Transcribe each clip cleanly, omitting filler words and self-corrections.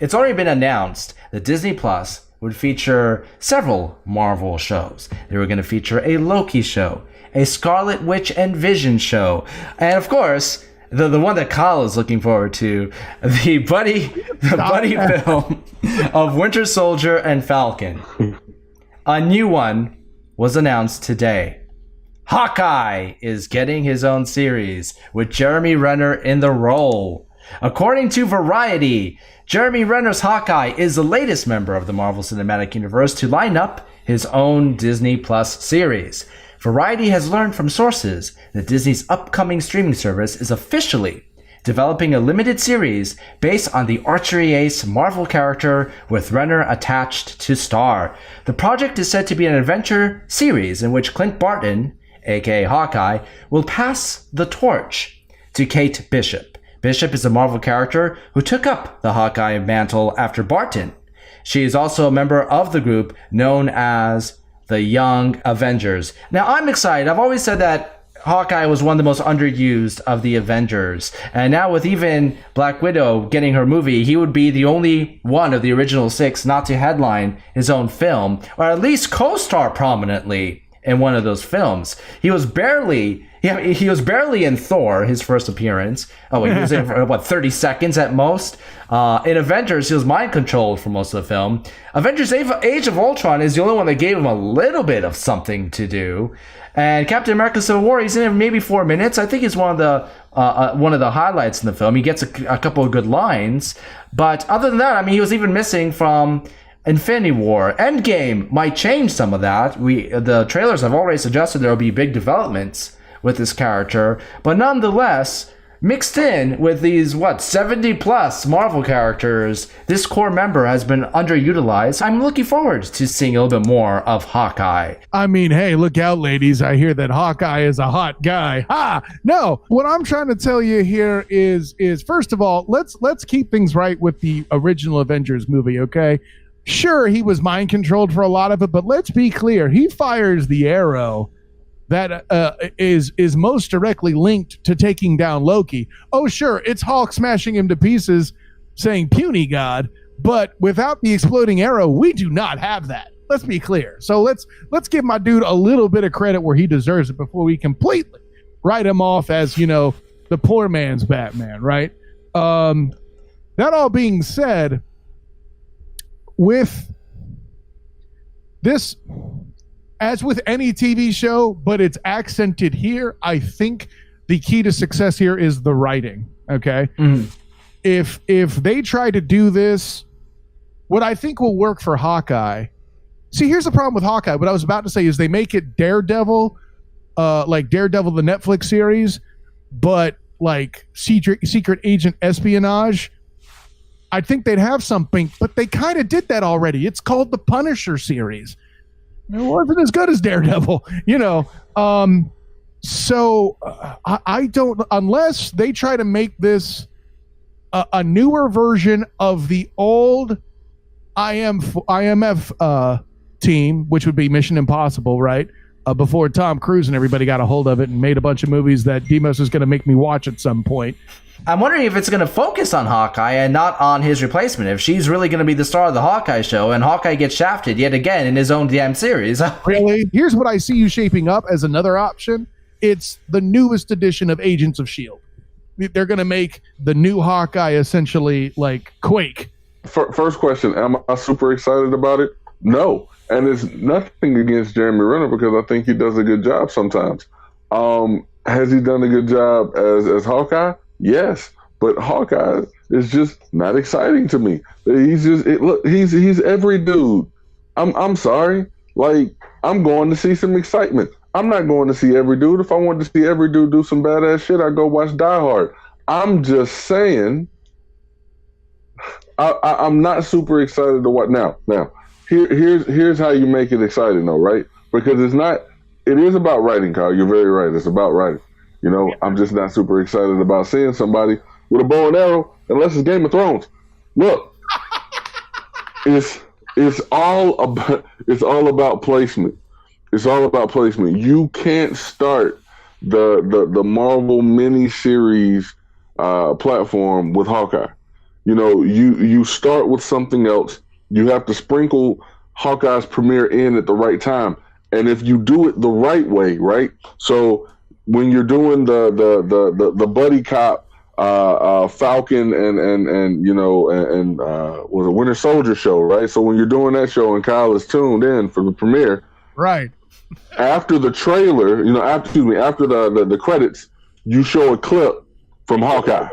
it's already been announced that Disney Plus would feature several Marvel shows. They were going to feature a Loki show, a Scarlet Witch and Vision show, and of course, the one that Kyle is looking forward to, the buddy film of Winter Soldier and Falcon. A new one was announced today. Hawkeye is getting his own series with Jeremy Renner in the role. According to Variety, Jeremy Renner's Hawkeye is the latest member of the Marvel Cinematic Universe to line up his own Disney Plus series. Variety has learned from sources that Disney's upcoming streaming service is officially developing a limited series based on the archery ace Marvel character with Renner attached to star. The project is said to be an adventure series in which Clint Barton, aka Hawkeye, will pass the torch to Kate Bishop. Bishop is a Marvel character who took up the Hawkeye mantle after Barton. She is also a member of the group known as the Young Avengers. Now, I'm excited. I've always said that Hawkeye was one of the most underused of the Avengers. And now with even Black Widow getting her movie, he would be the only one of the original 6 not to headline his own film, or at least co-star prominently in one of those films. He was barely in Thor, his first appearance. Oh, wait, he was in for, 30 seconds at most? In Avengers, he was mind-controlled for most of the film. Avengers Age of Ultron is the only one that gave him a little bit of something to do. And Captain America Civil War, he's in it maybe 4 minutes. I think he's one of the highlights in the film. He gets a couple of good lines. But other than that, I mean, he was even missing from Infinity War. Endgame might change some of that. The trailers have already suggested there will be big developments with this character, but nonetheless, mixed in with these 70 plus Marvel characters, this core member has been underutilized. I'm looking forward to seeing a little bit more of Hawkeye. I mean, hey, look out, ladies. I hear that Hawkeye is a hot guy. Ha! No, what I'm trying to tell you here is first of all, let's keep things right with the original Avengers movie, okay? Sure, he was mind controlled for a lot of it, but let's be clear. He fires the arrow that is most directly linked to taking down Loki. Oh, sure, it's Hulk smashing him to pieces, saying puny god, but without the exploding arrow, we do not have that. Let's be clear. So let's give my dude a little bit of credit where he deserves it before we completely write him off as, the poor man's Batman, right? That all being said, with this, as with any TV show, but it's accented here, I think the key to success here is the writing. Okay. Mm-hmm. If they try to do this, what I think will work for Hawkeye. See, here's the problem with Hawkeye. What I was about to say is they make it Daredevil, like Daredevil, the Netflix series, but like secret agent espionage. I think they'd have something, but they kind of did that already. It's called the Punisher series. It wasn't as good as Daredevil, So I don't, unless they try to make this a newer version of the old IMF team, which would be Mission Impossible, right? Before Tom Cruise and everybody got a hold of it and made a bunch of movies that Demos is going to make me watch at some point. I'm wondering if it's going to focus on Hawkeye and not on his replacement. If she's really going to be the star of the Hawkeye show and Hawkeye gets shafted yet again in his own damn series. Really? Here's what I see you shaping up as another option. It's the newest edition of Agents of S.H.I.E.L.D. They're going to make the new Hawkeye essentially like Quake. First question, am I super excited about it? No. And it's nothing against Jeremy Renner because I think he does a good job sometimes. Has he done a good job as Hawkeye? Yes, but Hawkeye is just not exciting to me. He's every dude. I'm sorry. Like, I'm going to see some excitement. I'm not going to see every dude. If I wanted to see every dude do some badass shit, I'd go watch Die Hard. I'm just saying, I'm not super excited to watch. Now, here's how you make it exciting, though, right? Because it is about writing, Kyle. You're very right. It's about writing. I'm just not super excited about seeing somebody with a bow and arrow unless it's Game of Thrones. Look, it's all about placement. It's all about placement. You can't start the Marvel miniseries platform with Hawkeye. you start with something else. You have to sprinkle Hawkeye's premiere in at the right time. And if you do it the right way, right? So when you're doing the buddy cop, Falcon and was a Winter Soldier show, right? So when you're doing that show and Kyle is tuned in for the premiere, right after the trailer, after the credits, you show a clip from Hawkeye,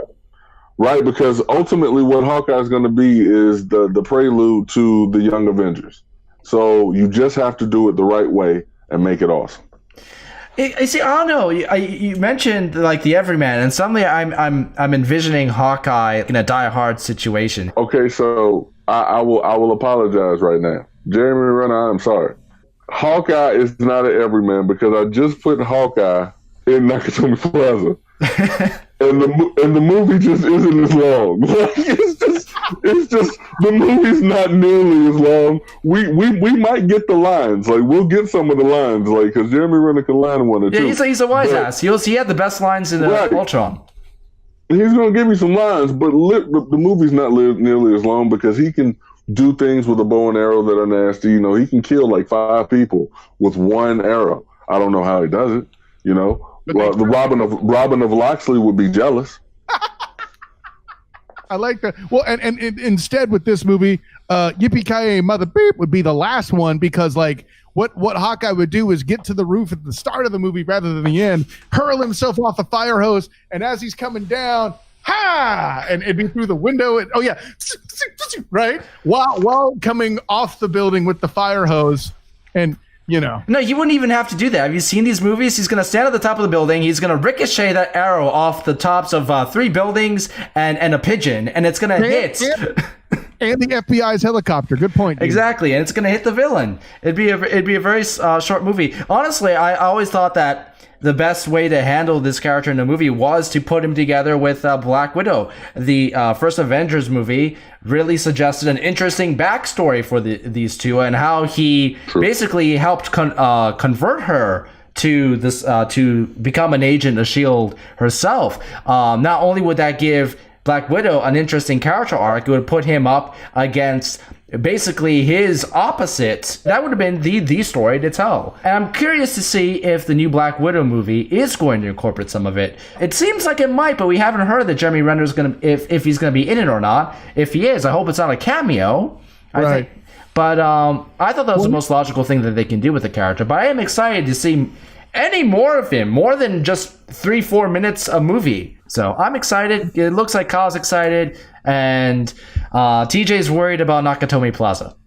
right? Because ultimately, what Hawkeye is going to be is the prelude to the Young Avengers. So you just have to do it the right way and make it awesome. I see. I don't know. You mentioned like the everyman, and suddenly I'm envisioning Hawkeye in a Die Hard situation. Okay, so I will apologize right now, Jeremy Renner. I'm sorry. Hawkeye is not an everyman because I just put Hawkeye in Nakatomi Plaza. And the movie just isn't as long. Like, it's just the movie's not nearly as long. We might get the lines. Like, we'll get some of the lines. Like, because Jeremy Renner can line one or two. Yeah, he's a wise ass. He had the best lines in Ultron. He's gonna give you some lines, but the movie's not nearly as long because he can do things with a bow and arrow that are nasty. He can kill like 5 people with one arrow. I don't know how he does it. Well, the Robin of Loxley would be jealous. I like that. Well, and instead with this movie, Yippee-ki-yay Mother Beep would be the last one because like what Hawkeye would do is get to the roof at the start of the movie rather than the end, hurl himself off the fire hose, and as he's coming down, and it'd be through the window. Right? While coming off the building with the fire hose, and No, you wouldn't even have to do that. Have you seen these movies? He's going to stand at the top of the building. He's going to ricochet that arrow off the tops of 3 buildings and a pigeon, and it's going to hit. And the FBI's helicopter. Good point. Dude. Exactly, and it's going to hit the villain. It'd be a very short movie. Honestly, I always thought that the best way to handle this character in the movie was to put him together with Black Widow. The first Avengers movie really suggested an interesting backstory for these two and how he basically helped convert her to this to become an agent of S.H.I.E.L.D. herself. Not only would that give Black Widow an interesting character arc, it would put him up against basically his opposite. That would have been the story to tell. And I'm curious to see if the new Black Widow movie is going to incorporate some of it. It seems like it might, but we haven't heard that Jeremy Renner is going to, if he's going to be in it or not. If he is, I hope it's not a cameo. Right. But I thought that was the most logical thing that they can do with the character. But I am excited to see any more of him, more than just 3-4 minutes a movie. So I'm excited. It looks like Kyle's excited, and TJ's worried about Nakatomi Plaza.